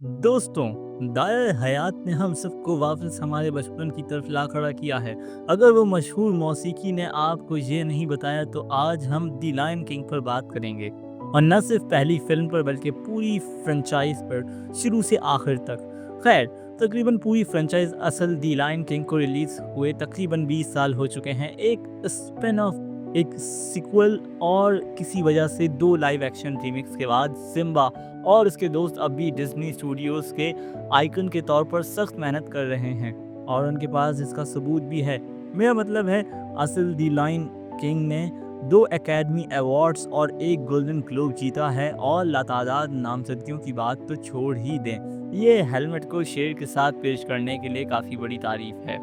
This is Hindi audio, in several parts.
दोस्तों, दायर हयात ने हम सबको वापस हमारे बचपन की तरफ ला खड़ा किया है। अगर वो मशहूर मौसीकी ने आपको ये नहीं बताया तो आज हम दी लायन किंग पर बात करेंगे। और न सिर्फ पहली फिल्म पर बल्कि पूरी फ्रेंचाइज पर, शुरू से आखिर तक। खैर, तकरीबन पूरी फ्रेंचाइज असल दी लायन किंग को रिलीज हुए तकरीबन 20 साल हो चुके हैं। एक स्पिन ऑफ, एक सीक्वल और किसी वजह से 2 लाइव एक्शन रीमिक्स के बाद सिम्बा और उसके दोस्त अब भी डिज्नी स्टूडियोज के आइकन के तौर पर सख्त मेहनत कर रहे हैं और उनके पास इसका सबूत भी है। मेरा मतलब है, असल दी लायन किंग ने 2 एकेडमी अवार्ड्स और 1 गोल्डन ग्लोब जीता है और लातादाद नामजदगियों की बात तो छोड़ ही दें, ये हेलमेट को शेर के साथ पेश करने के लिए काफ़ी बड़ी तारीफ है।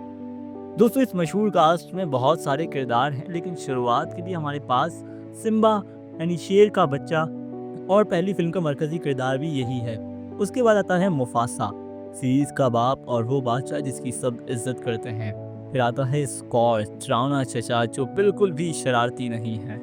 दोस्तों, इस मशहूर कास्ट में बहुत सारे किरदार हैं, लेकिन शुरुआत के लिए हमारे पास सिम्बा यानी शेर का बच्चा, और पहली फिल्म का मरकजी किरदार भी यही है। उसके बाद आता है मुफासा, सीरीज का बाप और वो बादशाह जिसकी सब इज्जत करते हैं। फिर आता है स्कॉर, त्राउना चचा जो बिल्कुल भी शरारती नहीं है।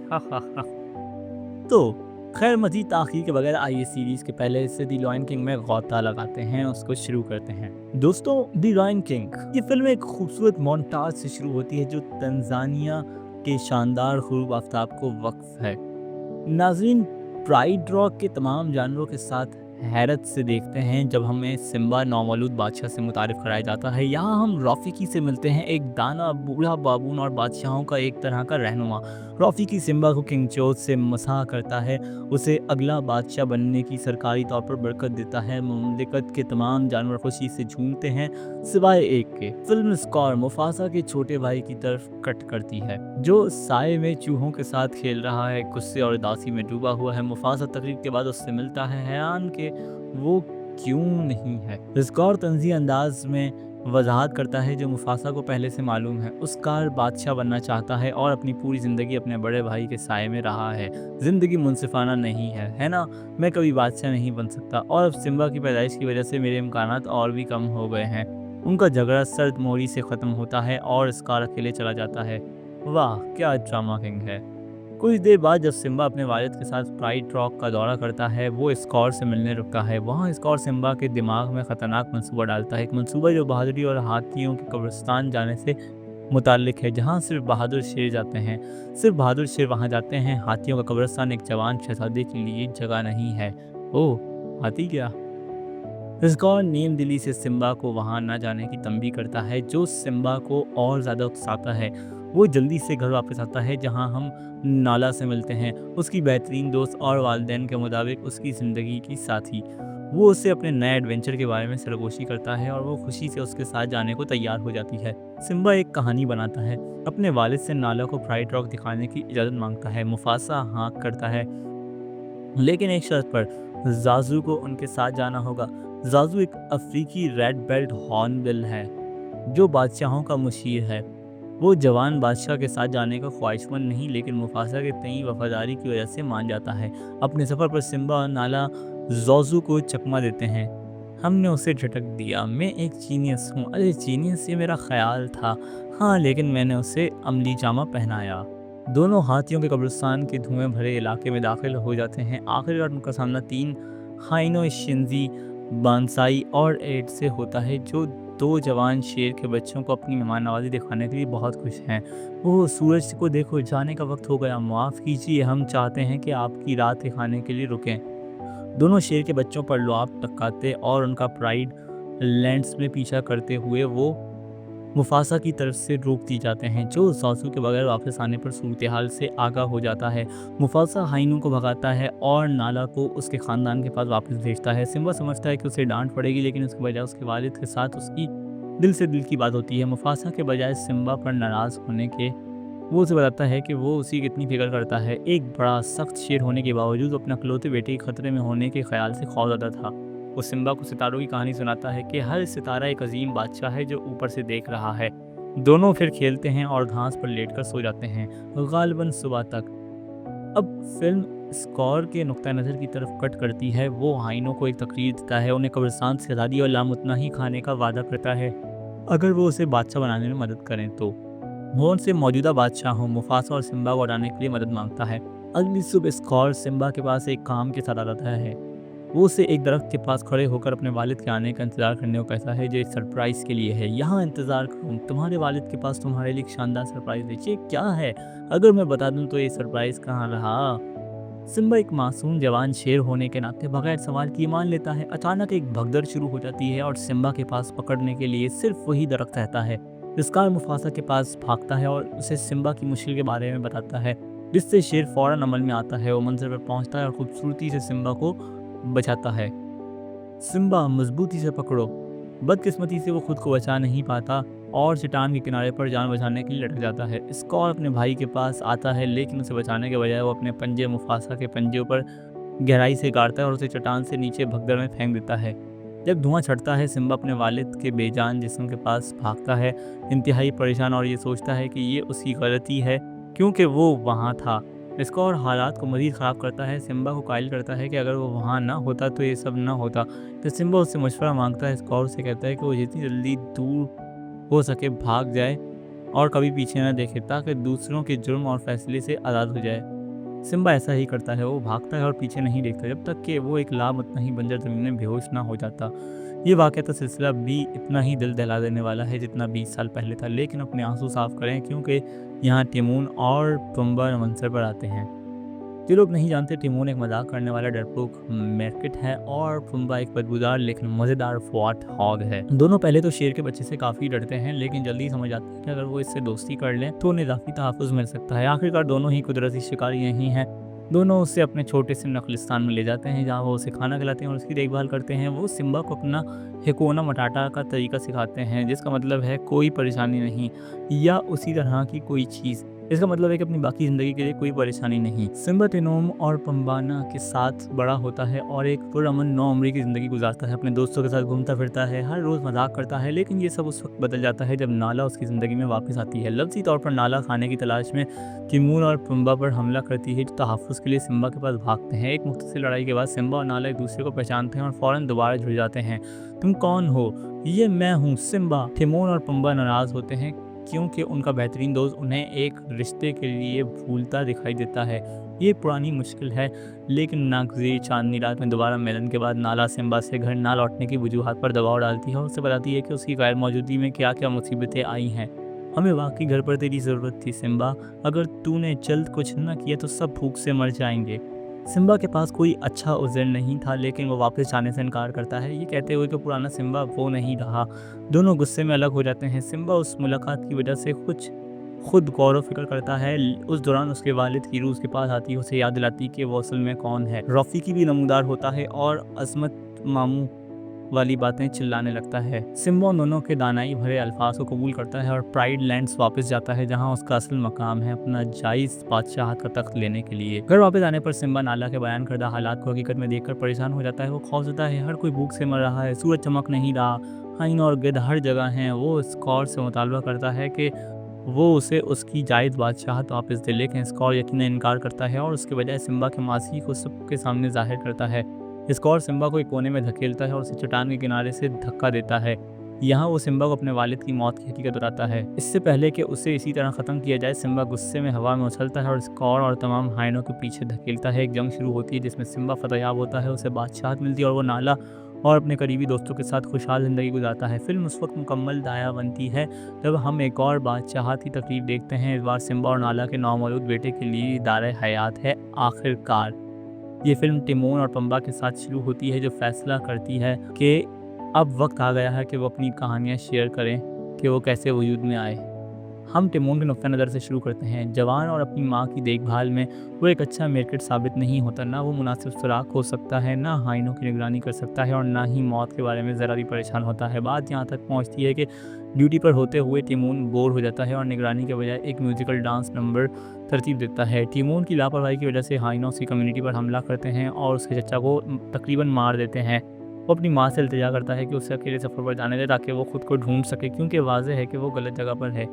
तो खैर, मजीद ताख़ीर के बगैर आइए सीरीज के पहले हिस्से दी लॉयन किंग में गौता लगाते हैं, उसको शुरू करते हैं। दोस्तों, दी लॉयन किंग ये फिल्म एक खूबसूरत मोन्टाज से शुरू होती है जो तंजानिया के शानदार ग़ुरूब आफ्ताब को वक्फ है। नाज़रीन, प्राइड रॉक के तमाम जानवरों के साथ हैरत से देखते हैं जब हमें सिम्बा नौमौलूद बादशाह से मुतारिफ कराया जाता है। यहाँ हम रॉफीकी से मिलते हैं, एक दाना बूढ़ा बाबून और बादशाहों का एक तरह का रहनुमा। रॉफीकी सिम्बा को किंग चोज से मसाह करता है, उसे अगला बादशाह बनने की सरकारी तौर पर बरकत देता है। मुमलिकत के तमाम जानवर खुशी से झूमते हैं सिवाय एक के। फिल्म स्कोर मुफासा के छोटे भाई की तरफ कट करती है जो साए में चूहों के साथ खेल रहा है, गुस्से और उदासी में डूबा हुआ है। मुफासा तकरीब के बाद उससे मिलता है, हैरान के वो क्यों नहीं है। स्कोर तंज़ी अंदाज में वजाहत करता है जो मुफासा को पहले से मालूम है। उसकार बादशाह बनना चाहता है और अपनी पूरी ज़िंदगी अपने बड़े भाई के साए में रहा है। ज़िंदगी मुनसिफाना नहीं है ना? मैं कभी बादशाह नहीं बन सकता और अब सिम्बा की पैदाइश की वजह से मेरे इम्कानात और भी कम हो गए हैं। उनका झगड़ा सर्द मोरी से ख़त्म होता है और स्कार अकेले चला जाता है। वाह, क्या ड्रामा किंग है। कुछ देर बाद जब सिम्बा अपने वालिद के साथ प्राइड रॉक का दौरा करता है, वो स्कॉर से मिलने रुकता है। वहाँ स्कॉर सिम्बा के दिमाग में ख़तरनाक मंसूबा डालता है, एक मंसूबा जो बहादुरी और हाथियों के कब्रिस्तान जाने से मुताल्लिक है, जहाँ सिर्फ बहादुर शेर जाते हैं। सिर्फ बहादुर शेर वहाँ जाते हैं। हाथियों का कब्रिस्तान एक जवान शहजादे के लिए जगह नहीं है। ओह, हाथी क्या? स्कॉर नीम दिली से सिम्बा को वहाँ न जाने की तंबी करता है, जो सिम्बा को और ज़्यादा उकसाता है। वो जल्दी से घर वापस आता है जहाँ हम नाला से मिलते हैं, उसकी बेहतरीन दोस्त और वालिदैन के मुताबिक उसकी ज़िंदगी की साथी। वो उससे अपने नए एडवेंचर के बारे में सरगोशी करता है और वो खुशी से उसके साथ जाने को तैयार हो जाती है। सिम्बा एक कहानी बनाता है, अपने वालिद से नाला को प्राइड रॉक दिखाने की इजाज़त मांगता है। मुफासा हाँ करता है, लेकिन एक शर्त पर, जाजू को उनके साथ जाना होगा। जाजू एक अफ्रीकी रेड बेल्ट हॉर्नबिल है जो बादशाहों का मुशीर है। वो जवान बादशाह के साथ जाने का ख्वाहिशमंद नहीं, लेकिन मुफासा के तई वफादारी की वजह से मान जाता है। अपने सफ़र पर सिम्बा और नाला जाजू को चकमा देते हैं। हमने उसे झटक दिया, मैं एक जीनियस हूँ। अरे जीनियस, ये मेरा ख्याल था। हाँ, लेकिन मैंने उसे अमली जामा पहनाया। दोनों हाथियों के कब्रिस्तान के धुएं भरे इलाके में दाखिल हो जाते हैं। आखिरी बार उनका सामना 3 हाइनो शिंजी, बानसाई और एड से होता है, जो 2 जवान शेर के बच्चों को अपनी मेहमान नवाजी दिखाने के लिए बहुत खुश हैं। ओह सूरज को देखो, जाने का वक्त हो गया, माफ़ कीजिए, हम चाहते हैं कि आपकी रात के खाने के लिए रुकें। दोनों शेर के बच्चों पर लुआब टपकाते और उनका प्राइड लैंड्स में पीछा करते हुए वो मुफासा की तरफ से रोक दी जाते हैं, जो सासू के बगैर वापस आने पर सूरत हाल से आगाह हो जाता है। मुफासा हाइनू को भगाता है और नाला को उसके ख़ानदान के पास वापस भेजता है। सिम्बा समझता है कि उसे डांट पड़ेगी, लेकिन उसके बजाय उसके वालिद के साथ उसकी दिल से दिल की बात होती है। मुफासा के बजाय सिम्बा पर नाराज़ होने के वो उसे बताता है कि वो उसी की कितनी फिक्र करता है। एक बड़ा सख्त शेर होने के बावजूद अपने अकलौते बेटे के खतरे में होने के ख्याल से खौफज़दा था। वो सिम्बा को सितारों की कहानी सुनाता है कि हर सितारा एक अजीम बादशाह है जो ऊपर से देख रहा है। दोनों फिर खेलते हैं और घास पर लेटकर सो जाते हैं, गालिबन सुबह तक। अब फिल्म स्कोर के नुक्ता नज़र की तरफ कट करती है। वो हाइनों को एक तकरीर देता है, उन्हें कब्रिस्तान से आज़ादी और लामुतनाही खाने का वादा करता है अगर वो उसे बादशाह बनाने में मदद करें तो। वो उनसे मौजूदा बादशाहों मुफासा और सिम्बा को हटाने के लिए मदद मांगता है। अगली सुबह स्कोर सिम्बा के पास एक काम के साथ आता है। वो उसे एक दरख्त के पास खड़े होकर अपने वालिद के आने का इंतज़ार करने को कहता है, जो एक सरप्राइज़ के लिए है। यहाँ इंतज़ार करो, तुम्हारे वालिद के पास तुम्हारे लिए एक शानदार सरप्राइज़ है। ये क्या है? अगर मैं बता दूँ तो ये सरप्राइज़ कहाँ रहा? सिम्बा एक मासूम जवान शेर होने के नाते बगैर सवाल किए मान लेता है। अचानक एक भगदड़ शुरू हो जाती है और सिम्बा के पास पकड़ने के लिए सिर्फ वही दरख्त रहता है। स्कार मुफासा के पास भागता है और उसे सिम्बा की मुश्किल के बारे में बताता है, जिससे शेर फौरन अमल में आता है। वो मंजर पर पहुंचता है और खूबसूरती से सिम्बा को बचाता है। सिम्बा मजबूती से पकड़ो। बदकिस्मती से वो खुद को बचा नहीं पाता और चट्टान के किनारे पर जान बचाने के लिए लटक जाता है। स्कॉर अपने भाई के पास आता है, लेकिन उसे बचाने के बजाय वो अपने पंजे मुफासा के पंजे पर गहराई से गाड़ता है और उसे चट्टान से नीचे भगदड़ में फेंक देता है। जब धुआं छटता है, सिम्बा अपने वालिद के बेजान जिस्म के पास भागता है, इंतहाई परेशान, और ये सोचता है कि ये उसकी गलती है क्योंकि वो वहाँ था। इसका और हालात को मज़ीद ख़राब करता है। सिम्बा को कायल करता है कि अगर वो वहाँ ना होता तो ये सब ना होता। तो सिम्बा उससे मशवरा मांगता है। स्कॉर से कहता है कि वो जितनी जल्दी दूर हो सके भाग जाए और कभी पीछे न देखे, ताकि दूसरों के जुर्म और फैसले से आज़ाद हो जाए। सिम्बा ऐसा ही करता है। वो भागता है और पीछे नहीं देखता जब तक कि वो एक लामतनही बंजर ज़मीन में बेहोश ना हो जाता। ये वाक़या का सिलसिला भी इतना ही दिल दहला देने वाला है जितना 20 साल पहले था, लेकिन अपने आंसू साफ़ करें क्योंकि यहाँ टिमोन और पुम्बा मंज़र पर आते हैं। जो लोग नहीं जानते, टिमोन एक मजाक करने वाला डरपोक मैर्किट है और पुम्बा एक बदबूदार लेकिन मज़ेदार वार्ट हॉग है। दोनों पहले तो शेर के बच्चे से काफ़ी डरते हैं, लेकिन जल्दी समझ आते हैं कि अगर वो इससे दोस्ती कर लें तो उन्हें इजाफी तहफ़्फ़ुज़ मिल सकता है। आखिरकार दोनों ही कुदरती शिकारी यही हैं। दोनों उसे अपने छोटे से नखलिस्तान में ले जाते हैं, जहाँ वो उसे खाना खिलाते हैं और उसकी देखभाल करते हैं। वो सिम्बा को अपना हिकोना मटाटा का तरीका सिखाते हैं, जिसका मतलब है कोई परेशानी नहीं, या उसी तरह की कोई चीज़। इसका मतलब है कि अपनी बाकी ज़िंदगी के लिए कोई परेशानी नहीं। सिम्बा टिनोम और पंबाना के साथ बड़ा होता है और एक पुरअमन नौअमरी की ज़िंदगी गुजारता है। अपने दोस्तों के साथ घूमता फिरता है, हर रोज़ मजाक करता है, लेकिन ये सब उस वक्त बदल जाता है जब नाला उसकी ज़िंदगी में वापस आती है। लफ्ज़ी तौर पर नाला खाने की तलाश में तिमूर और पुम्बा पर हमला करती है, जो तहफ़्फ़ुज़ के लिए सिम्बा के पास भागते हैं। एक मुख्तसर लड़ाई के बाद सिम्बा और नाला एक दूसरे को पहचानते हैं और फ़ौरन दोबारा जुड़ जाते हैं। तुम कौन हो? ये मैं हूँ सिम्बा। तिमोन और पुम्बा नाराज़ होते हैं क्योंकि उनका बेहतरीन दोस्त उन्हें एक रिश्ते के लिए भूलता दिखाई देता है। ये पुरानी मुश्किल है, लेकिन नागज़ीर चांदनी रात में दोबारा मिलन के बाद नाला सिम्बा से घर ना लौटने की वजूहात पर दबाव डालती है और उसे बताती है कि उसकी गैर मौजूदगी में क्या क्या मुसीबतें आई हैं। हमें वाकई घर पर तेरी ज़रूरत थी सिम्बा। अगर तूने जल्द कुछ न किया तो सब भूख से मर जाएंगे। सिम्बा के पास कोई अच्छा उज़र नहीं था, लेकिन वो वापस जाने से इनकार करता है, ये कहते हुए कि पुराना सिम्बा वो नहीं रहा। दोनों गुस्से में अलग हो जाते हैं। सिम्बा उस मुलाकात की वजह से कुछ खुद गौर व फिक्र करता है। उस दौरान उसके वालिद की रूह उसके पास आती है, उसे याद दिलाती कि वो असल में कौन है। रफ़ीकी भी नमूदार होता है और अज़मत मामू वाली बातें चिल्लाने लगता है। सिम्बा दोनों के दानाई भरे अल्फाज को कबूल करता है और प्राइड लैंड्स वापस जाता है, जहां उसका असल मकाम है, अपना जायज़ बादशाहत का तख्त लेने के लिए। घर वापस आने पर सिम्बा नाला के बयान करदा हालात को हकीकत में देखकर परेशान हो जाता है। वो खौफज़दा है, हर कोई भूख से मर रहा है, सूरज चमक नहीं रहा, हाइन और गिद्ध हर जगह हैं। वो स्कॉर से मुतालबा करता है कि वो उसे उसकी जायज़ बादशाहत वापस दे, लेकिन स्कॉर यकीनन इनकार करता है और उसके बजाय सिम्बा के मासी को सबके सामने जाहिर करता है। स्कॉर सिम्बा को एक कोने में धकेलता है और उसे चट्टान के किनारे से धक्का देता है। यहाँ वो सिम्बा को अपने वालिद की मौत की हकीकत बताता है। इससे पहले कि उसे इसी तरह ख़त्म किया जाए, सिम्बा गुस्से में हवा में उछलता है और स्कॉर और तमाम हाइनों के पीछे धकेलता है। एक जंग शुरू होती है जिसमें सिम्बा फतेहयाब होता है, उसे बादशाहत मिलती है और वो नाला और अपने करीबी दोस्तों के साथ खुशहाल ज़िंदगी गुजारता है। फिल्म उस वक्त मुकम्मल दाया बनती है जब हम एक और बादशाहत की तकरीब देखते हैं। इस बार सिम्बा और नाला के नौमौलूद बेटे के लिए दारे हयात है आखिरकार। ये फिल्म टिमोन और पुम्बा के साथ शुरू होती है, जो फैसला करती है कि अब वक्त आ गया है कि वो अपनी कहानियाँ शेयर करें कि वो कैसे वजूद में आए। हम टिमोन के नुक्ता नज़र से शुरू करते हैं। जवान और अपनी माँ की देखभाल में वो एक अच्छा मेरकिट साबित नहीं होता। ना वो मुनासिब सुराख हो सकता है, ना हाइनों की निगरानी कर सकता है और ना ही मौत के बारे में ज़रा भी परेशान होता है। बात यहाँ तक पहुँचती है कि ड्यूटी पर होते हुए टिमोन बोर हो जाता है और निगरानी के बजाय एक म्यूजिकल डांस नंबर तरतीब देता है। टिमोन की लापरवाही की वजह से हाइनों की कम्युनिटी पर हमला करते हैं और उसके चचा को तकरीबन मार देते हैं। वो अपनी माँ से इल्तिजा करता है कि उसे अकेले सफ़र पर जाने दे ताकि वो खुद को ढूंढ सके, क्योंकि वाज़ेह है कि वो गलत जगह पर है।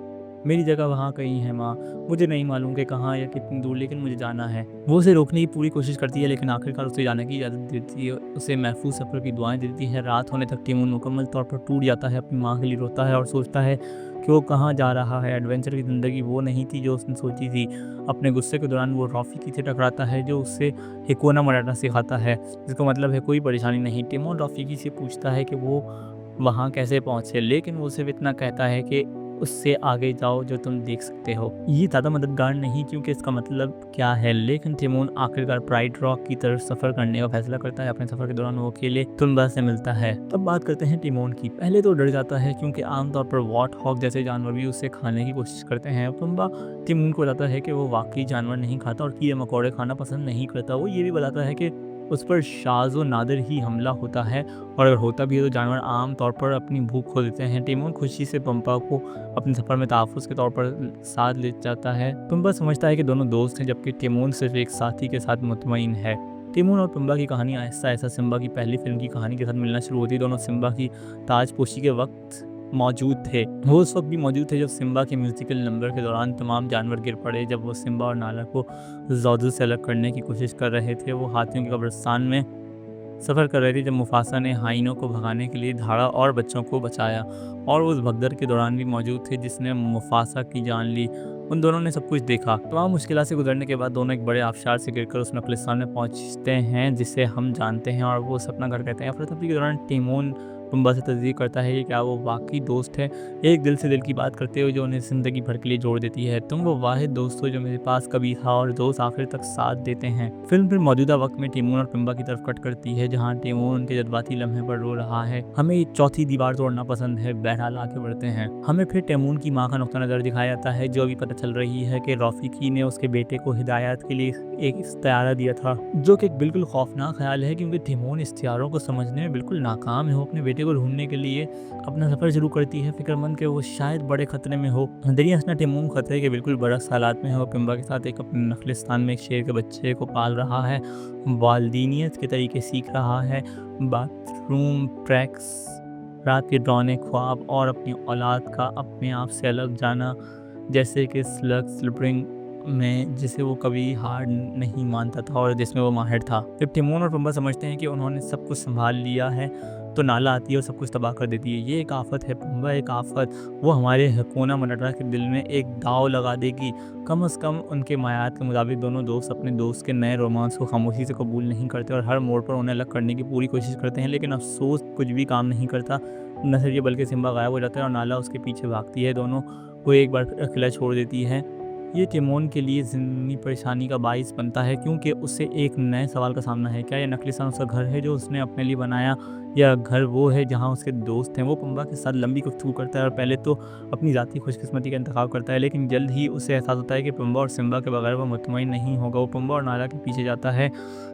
मेरी जगह वहाँ कहीं है माँ, मुझे नहीं मालूम कि कहाँ या कितनी दूर, लेकिन मुझे जाना है। वो उसे रोकने की पूरी कोशिश करती है, लेकिन आखिरकार उसे जाने की इजाज़त देती है, उसे महफूज सफ़र की दुआएं देती है। रात होने तक टिमोन मुकम्मल तौर पर टूट जाता है, अपनी माँ के लिए रोता है और सोचता है कि वो कहाँ जा रहा है। एडवेंचर की ज़िंदगी वो नहीं थी जो उसने सोची थी। अपने गुस्से के दौरान वो रॉफ़ी से टकराता है जो उससे हिकोना मराठा सिखाता है, जिसका मतलब है कोई परेशानी नहीं। टिमोन रॉफ़ी से पूछता है कि वो वहाँ कैसे पहुँचे, लेकिन वो सिर्फ़ इतना कहता है कि उससे आगे जाओ जो तुम देख सकते हो। ये ज़्यादा मददगार नहीं क्योंकि इसका मतलब क्या है, लेकिन टिमोन आखिरकार प्राइड रॉक की तरफ सफ़र करने का फैसला करता है। अपने सफ़र के दौरान वो अकेले तुम्बा से मिलता है। तब बात करते हैं टिमोन की। पहले तो डर जाता है क्योंकि आमतौर पर वॉर्ट हॉग जैसे जानवर भी उसे खाने की कोशिश करते हैं। तुम्बा टिमोन को बताता है कि वो वाकई जानवर नहीं खाता और कीड़े मकोड़े खाना पसंद नहीं करता। वो ये भी बताता है कि उस पर शाज़ व नादिर ही हमला होता है और अगर होता भी है तो जानवर आम तौर पर अपनी भूख खो देते हैं। टिमोन खुशी से पंपा को अपने सफ़र में तहफ़्फ़ुज़ के तौर पर साथ ले जाता है। पुम्बा समझता है कि दोनों दोस्त हैं, जबकि टिमोन सिर्फ एक साथी के साथ मुतमईन है। टिमोन और पुम्बा की कहानी आहिस्ता-आहिस्ता सिम्बा की पहली फ़िल्म की कहानी के साथ मिलना शुरू होती है। दोनों सिम्बा की ताजपोशी के वक़्त मौजूद थे। वो उस वक़्त भी मौजूद थे जब सिम्बा के म्यूज़िकल नंबर के दौरान तमाम जानवर गिर पड़े। जब वो सिम्बा और नाला को ज़ोज़ो से अलग करने की कोशिश कर रहे थे, वो हाथियों के कब्रिस्तान में सफ़र कर रही थी जब मुफासा ने हाइनों को भगाने के लिए धाड़ा और बच्चों को बचाया, और वो उस भगदड़ के दौरान भी मौजूद थे जिसने मुफासा की जान ली। उन दोनों ने सब कुछ देखा। तमाम मुश्किलात से गुजरने के बाद दोनों एक बड़े आबशार से गिरकर उस नखलिस्तान में पहुंचते हैं जिसे हम जानते हैं और वो सपना घर कहते हैं। अफरा-तफरी के दौरान टिमोन पुम्बा से तस्दीक करता है कि क्या वो वाकई दोस्त है, एक दिल से दिल की बात करते हुए जो उन्हें ज़िंदगी भर के लिए जोड़ देती है। तुम वो वाहिद दोस्त हो जो मेरे पास कभी था और दोस्त आखिर तक साथ देते हैं। फिल्म फिर मौजूदा वक्त में टिमोन और पुम्बा की तरफ कट करती है जहाँ टिमोन उनके जज्बाती लम्हे पर रो रहा है। हमें चौथी दीवार तोड़ना पसंद है। बहरहाल आगे बढ़ते हैं। हमें फिर टिमोन की माँ का नुक्ता नज़र दिखाया जाता है जो अभी पता चल रही है कि रॉफीकी ने उसके बेटे को हिदायत के लिए एक इस्तियारा दिया था, जो कि एक बिल्कुल खौफनाक ख्याल है क्योंकि टिमोन इस्तियारों को समझने में बिल्कुल नाकाम है। वो अपने बेटे को ढूंढने के लिए अपना सफ़र शुरू करती है, फिक्रमंद कि वो शायद बड़े खतरे में हो। दरिया हंसना टिमोन खतरे के बिल्कुल बरक्स हालात में है। वो पिम्बा के साथ एक अपने नखलिस्तान में एक शेर के बच्चे को पाल रहा है, वालदीनियत के तरीके सीख रहा है, बाथरूम ट्रैक्स, रात के डरावने ख्वाब और अपनी औलाद का अपने आप से अलग जाना, जैसे कि स्लग स्लिपरिंग में जिसे वो कभी हार नहीं मानता था और जिसमें वो माहिर था। जब टिमोन और पुम्बा समझते हैं कि उन्होंने सब कुछ संभाल लिया है तो नाला आती है और सब कुछ तबाह कर देती है। ये एक आफत है पुम्बा, एक आफत। वो हमारे हकोना मनटा के दिल में एक दाव लगा देगी। कम से कम उनके मायात के मुताबिक दोनों दोस्त अपने दोस्त के नए रोमांस को खामोशी से कबूल नहीं करते और हर मोड़ पर उन्हें अलग करने की पूरी कोशिश करते हैं, लेकिन अफसोस कुछ भी काम नहीं करता। न सिर्फ ये बल्कि सिम्बा गायब हो जाता है और नाला उसके पीछे भागती है। दोनों को एक बार फिर अकेला छोड़ देती है। ये टिमोन के लिए ज़िंदगी परेशानी का बाइस बनता है क्योंकि उसे एक नए सवाल का सामना है। क्या ये नकलिस्तान उसका घर है जो उसने अपने लिए बनाया, या घर वो है जहाँ उसके दोस्त हैं? वो पुम्बा के साथ लंबी गुफ्तगू करता है और पहले तो अपनी ज़ाती खुशकिस्मती का इंतखाब करता है, लेकिन जल्द ही उसे एहसास होता है कि पुम्बा और सिम्बा के बगैर वो मुतमईन नहीं होगा। वो पुम्बा और नाला के पीछे जाता है,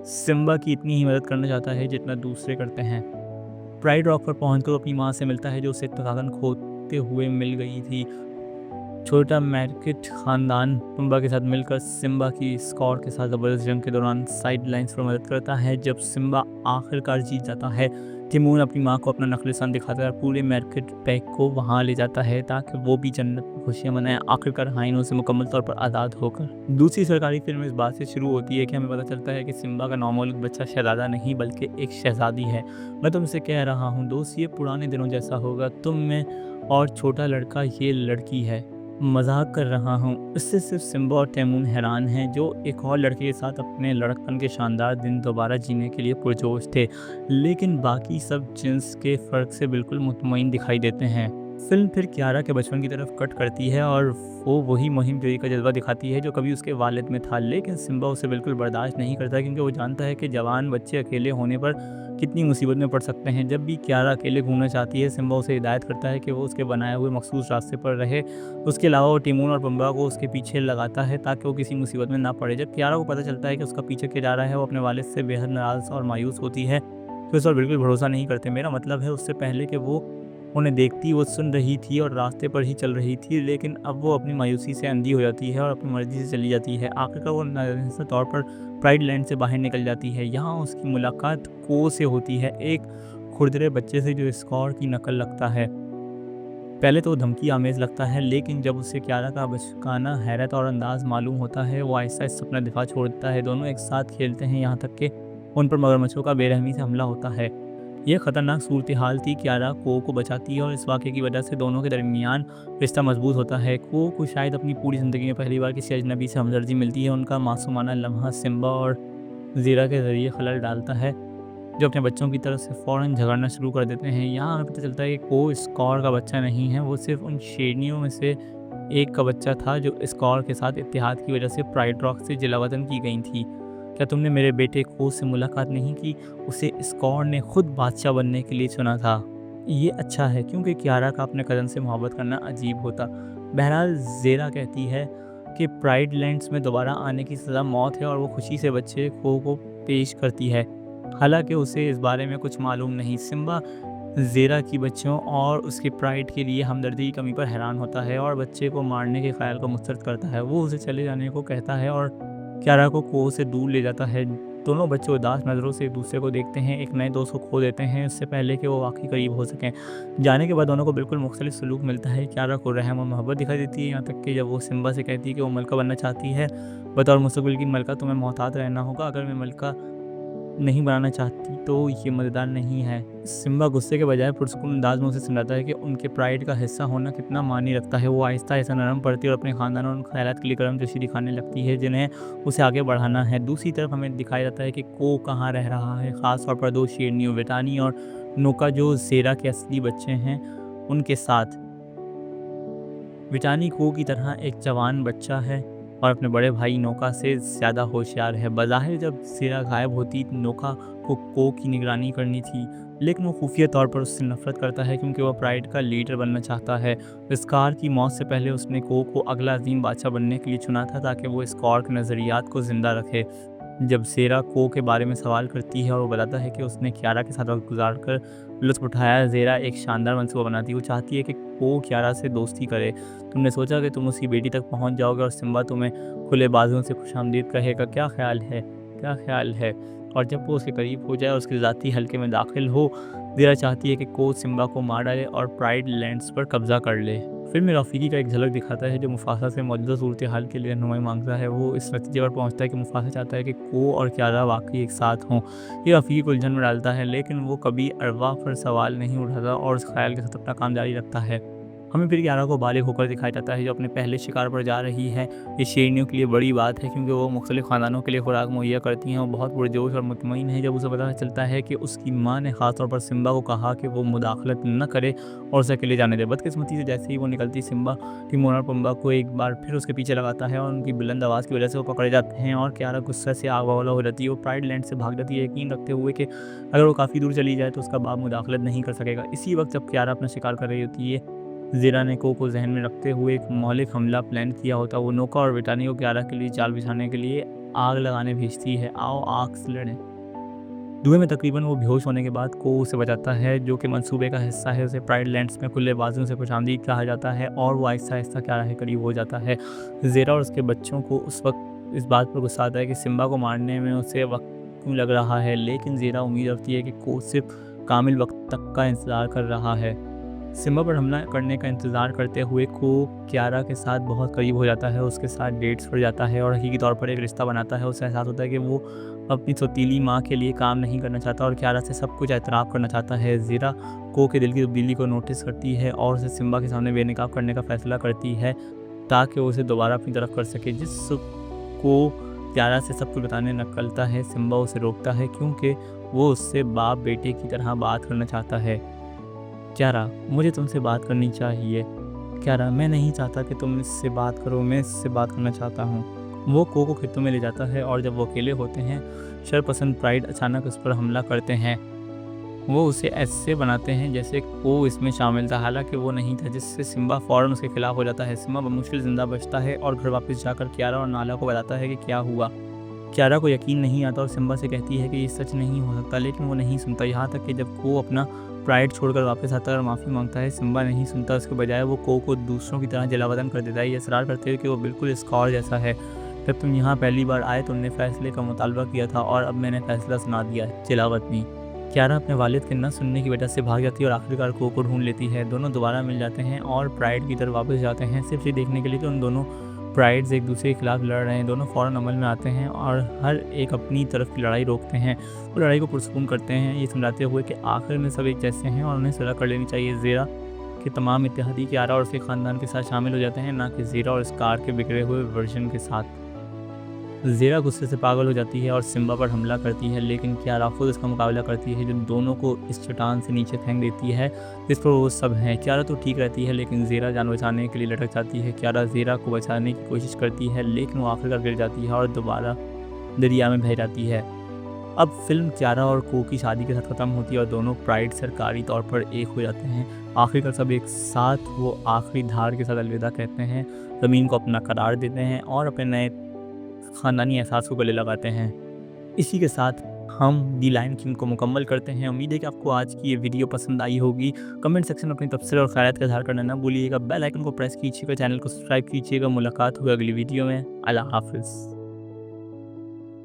सिम्बा की इतनी ही मदद करना चाहता है जितना दूसरे करते हैं। प्राइड रॉक पर पहुंचकर वो अपनी माँ से मिलता है जो उसे इत्तफाकन खोते हुए मिल गई थी। छोटा मैर्किट ख़ानदान पुम्बा के साथ मिलकर सिम्बा की स्कॉर के साथ ज़बरदस्त जंग के दौरान साइड लाइन्स पर मदद करता है। जब सिम्बा आखिरकार जीत जाता है, टिमोन अपनी माँ को अपना नखलिस्तान दिखाता है और पूरे मैर्किट पैक को वहाँ ले जाता है ताकि वो भी जन्नत में खुशियाँ मनाएं, आखिरकार हाइनों से मुकम्मल तौर पर आज़ाद होकर। दूसरी सरकारी फिल्म इस बात से शुरू होती है कि हमें पता चलता है कि सिम्बा का नौमौलूद बच्चा शहज़ादा नहीं बल्कि एक शहज़ादी है। मैं तुमसे कह रहा हूँ दोस्त, ये पुराने दिनों जैसा होगा। तुम में और छोटा लड़का ये लड़की है। मजाक कर रहा हूँ। इससे सिर्फ सिम्बा और टिमोन हैरान हैं जो एक और लड़के के साथ अपने लड़कपन के शानदार दिन दोबारा जीने के लिए पुरजोश थे, लेकिन बाकी सब जिन्स के फ़र्क से बिल्कुल मुतमईन दिखाई देते हैं। फिल्म फिर कियारा के बचपन की तरफ कट करती है और वो वही मुहिम जोई का जज्बा दिखाती है जो कभी उसके वालिद में था, लेकिन सिम्बा उसे बिल्कुल बर्दाश्त नहीं करता क्योंकि वो जानता है कि जवान बच्चे अकेले होने पर कितनी मुसीबत में पड़ सकते हैं। जब भी कियारा अकेले घूमना चाहती है, सिम्बा उसे हिदायत करता है कि वो उसके बनाए हुए मखसूस रास्ते पर रहे। उसके अलावा वो टिमोन और पुम्बा को उसके पीछे लगाता है ताकि वो किसी मुसीबत में ना पड़े। जब कियारा को पता चलता है कि उसका पीछे किया जा रहा है, वो अपने वालिद से बेहद नाराज़ और मायूस होती है कि उस पर बिल्कुल भरोसा नहीं करते। मेरा मतलब है उससे पहले कि वो उन्हें देखती, वो सुन रही थी और रास्ते पर ही चल रही थी, लेकिन अब वो अपनी मायूसी से अंधी हो जाती है और अपनी मर्ज़ी से चली जाती है। आखिरकार वो नाजायज़ तौर पर प्राइड लैंड से बाहर निकल जाती है। यहाँ उसकी मुलाकात को से होती है, एक खुरदरे बच्चे से जो स्कॉर की नकल लगता है। पहले तो धमकी आमेज़ लगता है, लेकिन जब उसे कियारा का बचकाना हैरत और अंदाज़ मालूम होता है, वो आहिस्ता-आहिस्ता अपना दिफा छोड़ देता है। दोनों एक साथ खेलते हैं यहाँ तक कि उन पर मगरमच्छों का बेरहमी से हमला होता है। ये खतरनाक सूरत हाल थी। कियारा को बचाती है और इस वाक़ये की वजह से दोनों के दरमियान रिश्ता मजबूत होता है। को शायद अपनी पूरी ज़िंदगी में पहली बार किसी अजनबी से हमदर्दी मिलती है। उनका मासूमाना लम्हा सिम्बा और ज़ीरा के ज़रिए खलल डालता है, जो अपने बच्चों की तरफ से फ़ौरन झगड़ना शुरू कर देते हैं। यहाँ हमें पता चलता है कि को स्कॉर का बच्चा नहीं है, वो सिर्फ़ उन शेरनियों में से एक का बच्चा था जो स्कॉर के साथ इत्तेहाद की वजह से प्राइड रॉक से जलावतन की गई थी। क्या तुमने मेरे बेटे को से मुलाकात नहीं की? उसे स्कॉर ने खुद बादशाह बनने के लिए चुना था। ये अच्छा है क्योंकि कियारा का अपने कज़न से मोहब्बत करना अजीब होता। बहरहाल ज़ेरा कहती है कि प्राइड लैंड्स में दोबारा आने की सज़ा मौत है और वो खुशी से बच्चे को पेश करती है। हालांकि उसे इस बारे में कुछ मालूम नहीं। सिम्बा ज़ेरा की बच्चों और उसके प्राइड के लिए हमदर्दी की कमी पर हैरान होता है और बच्चे को मारने के ख्याल को मुस्तरद करता है। वो उसे चले जाने को कहता है और कियारा को से दूर ले जाता है। दोनों बच्चे उदास नज़रों से एक दूसरे को देखते हैं, एक नए दोस्त को खो देते हैं इससे पहले कि वो वाकई करीब हो सकें। जाने के बाद दोनों को बिल्कुल मुख्तलिफ सलूक मिलता है। कियारा को रहम और मोहब्बत दिखाई देती है, यहाँ तक कि जब वो सिम्बा से कहती है कि वो मलका बनना चाहती है। बतौर मुस्तक़बिल की मलका तुम्हें मोहतात रहना होगा, अगर मैं मलका नहीं बनाना चाहती तो ये मज़ेदार नहीं है। सिम्बा गुस्से के बजाय पुरसुकून अंदाज में उसे समझाता है कि उनके प्राइड का हिस्सा होना कितना मायने रखता है। वो आहिस्ता आहिस्ता नरम पड़ती है और अपने ख़ानदान और उन ख़यालात के लिए गर्मजोशी दिखाने लगती है जिन्हें उसे आगे बढ़ाना है। दूसरी तरफ हमें दिखाया जाता है कि को कहाँ रह रहा है, ख़ास तौर पर दो शेरनियों विटानी और नोका जो ज़ेरा के असली बच्चे हैं उनके साथ। विटानी को की तरह एक जवान बच्चा है और अपने बड़े भाई नोका से ज़्यादा होशियार है। बज़ाहिर जब ज़ेरा गायब होती नोका को की निगरानी करनी थी, लेकिन वो खुफिया तौर पर उससे नफ़रत करता है क्योंकि वह प्राइड का लीडर बनना चाहता है। स्कार की मौत से पहले उसने को अगला अजीम बादशाह बनने के लिए चुना था ताकि वो स्कार के नज़रियात को ज़िंदा रखे। जब ज़ेरा को के बारे में सवाल करती है और वो बताता है कि उसने कियारा के साथ वक्त गुजार कर लुत्फ़ उठाया, ज़ेरा एक शानदार मंसूबा बनाती है। वो चाहती है कि को कियारा से दोस्ती करे। तुमने सोचा कि तुम उसकी बेटी तक पहुंच जाओगे और सिम्बा तुम्हें खुले बाजुओं से खुशामदीद कहेगा, क्या ख्याल है, क्या ख्याल है? और जब वो उसके करीब हो जाए और उसके ज़ाती हल्के में दाखिल हो, ज़ेरा चाहती है कि को सिम्बा को मार डाले और प्राइड लैंड्स पर कब्ज़ा कर ले। फिल्म में रफ़ीकी का एक झलक दिखाता है जो मुफासा से मौजूदा सूरत हाल के लिए रहनुमाई मांगता है। वो इस नतीजे पर पहुंचता है कि मुफासा चाहता है कि को और कियारा वाकई एक साथ हों। ये रफ़ीकी को उलझन में डालता है, लेकिन वो कभी अरवा पर सवाल नहीं उठाता और उस ख्याल के साथ अपना काम जारी रखता है। हमें फिर कियारा को बालिग होकर दिखाया जाता है जो अपने पहले शिकार पर जा रही है। ये शेरनियों के लिए बड़ी बात है क्योंकि वो मुख्तलिफ ख़ानदानों के लिए खुराक मुहैया करती हैं। वो बहुत पुरजोश और मुतमईन है जब उसे पता चलता है कि उसकी माँ ने ख़ास तौर पर सिम्बा को कहा कि वो मुदाखलत न करे और उसे अकेले जाने दे। बदकिस्मती से जैसे ही वो निकलती, सिम्बा टिमोन और पुम्बा को एक बार फिर उसके पीछे लगाता है और उनकी बुलंद आवाज़ की वजह से वो पकड़े जाते हैं और कियारा गुस्से से आग बबूला हो जाती है। वो प्राइड लैंड से भाग जाती है, यकीन रखते हुए कि अगर वो काफ़ी दूर चली जाए तो उसका बाप मुदाखलत नहीं कर सकेगा। इसी वक्त जब कियारा अपना शिकार कर रही होती है, ज़ेरा ने को ज़हन में रखते हुए एक मौलिक हमला प्लान किया होता। वो नोका और विटानी को कियारा के लिए जाल बिछाने के लिए आग लगाने भेजती है। आओ आग से लड़ें। धुएं में तकरीबन वो बेहोश होने के बाद को उसे बचाता है जो कि मंसूबे का हिस्सा है। उसे प्राइड लैंड्स में खुले बाजुओं से खुशामदीद कहा जाता है और वो आहिस्ता आहिस्ता कियारा के करीब हो जाता है। ज़ेरा और उसके बच्चों को उस वक्त इस बात पर गुस्सा आता है कि सिम्बा को मारने में उसे वक्त क्यों लग रहा है, लेकिन ज़ेरा उम्मीद रखती है कि को सिर्फ कामिल वक्त तक का इंतज़ार कर रहा है। सिम्बा पर हमला करने का इंतज़ार करते हुए को कियारा के साथ बहुत करीब हो जाता है, उसके साथ डेट्स पर जाता है और हकीकी तौर पर एक रिश्ता बनाता है। उसे एहसास होता है कि वो अपनी सौतीली माँ के लिए काम नहीं करना चाहता और कियारा से सब कुछ एतराफ़ करना चाहता है। ज़ेरा को के दिल की तब्दीली को नोटिस करती है और उसे सिम्बा के सामने बेनकाब करने का फ़ैसला करती है ताकि वो उसे दोबारा अपनी तरफ कर सके। जिस को कियारा से सब कुछ बताने निकलता है, सिम्बा उसे रोकता है क्योंकि वो उससे बाप बेटे की तरह बात करना चाहता है। कियारा, मुझे तुमसे बात करनी चाहिए। कियारा, मैं नहीं चाहता कि तुम इससे बात करो, मैं इससे बात करना चाहता हूँ। वो को खेतों में ले जाता है और जब वो अकेले होते हैं, शरपसंद प्राइड अचानक उस पर हमला करते हैं। वो उसे ऐसे बनाते हैं जैसे को इसमें शामिल था, हालांकि वो नहीं था, जिससे सिम्बा फ़ौरन उसके खिलाफ हो जाता है। सिम्बा बमुश्किल ज़िंदा बचता है और घर वापस जाकर कियारा और नाला को बताता है कि क्या हुआ। कियारा को यकीन नहीं आता और सिम्बा से कहती है कि ये सच नहीं हो सकता, लेकिन वो नहीं सुनता। यहाँ तक कि जब को अपना प्राइड छोड़कर वापस आता है और माफ़ी मांगता है, सिम्बा नहीं सुनता। उसके बजाय वो को दूसरों की तरह जलावतन कर देता है, ये इसरार करते हुए कि वो बिल्कुल स्कॉर जैसा है। जब तुम यहाँ पहली बार आए तो उनने फ़ैसले का मुतालबा किया था और अब मैंने फ़ैसला सुना दिया है, जलावत नहीं। कियारा अपने वालिद के न सुनने की वजह से भाग जाती है और आखिरकार को ढूंढ लेती है। दोनों दोबारा मिल जाते हैं और प्राइड की तरफ वापस जाते हैं, सिर्फ ये देखने के लिए कि उन दोनों प्राइड्स एक दूसरे के खिलाफ लड़ रहे हैं, दोनों फ़ौरन अमल में आते हैं और हर एक अपनी तरफ की लड़ाई रोकते हैं। वो लड़ाई को पुरसकून करते हैं, ये समझाते हुए कि आखिर में सब एक जैसे हैं और उन्हें सुलह कर लेनी चाहिए। ज़ेरा के तमाम इत्तेहादी कियारा और उसके ख़ानदान के साथ शामिल हो जाते हैं, ना कि ज़ेरा और स्कार के बिगड़े हुए वर्जन के साथ। ज़ेरा गुस्से से पागल हो जाती है और सिम्बा पर हमला करती है, लेकिन कियारा खुद इसका मुकाबला करती है, जो दोनों को इस चट्टान से नीचे फेंक देती है जिस पर वो सब हैं। कियारा तो ठीक रहती है, लेकिन ज़ेरा जान बचाने के लिए लटक जाती है। कियारा ज़ेरा को बचाने की कोशिश करती है, लेकिन वो आखिरकार गिर जाती है और दोबारा दरिया में बह जाती है। अब फ़िल्म कियारा और को की शादी के साथ ख़त्म होती है और दोनों प्राइड सरकारी तौर पर एक हो जाते हैं। आखिरकार सब एक साथ वो आखिरी धार के साथ अलविदा कहते हैं, ज़मीन को अपना करार देते हैं और अपने नए ख़ानदानी एहसास को गले लगाते हैं। इसी के साथ हम द लायन किंग को मुकम्मल करते हैं। उम्मीद है कि आपको आज की ये वीडियो पसंद आई होगी। कमेंट सेक्शन में अपनी तबसरे और ख़यालात का इज़हार करना ना भूलिएगा। बेल आइकन को प्रेस कीजिएगा, चैनल को सब्सक्राइब कीजिएगा। मुलाकात हुई अगली वीडियो में। अल्लाह हाफ़िज़।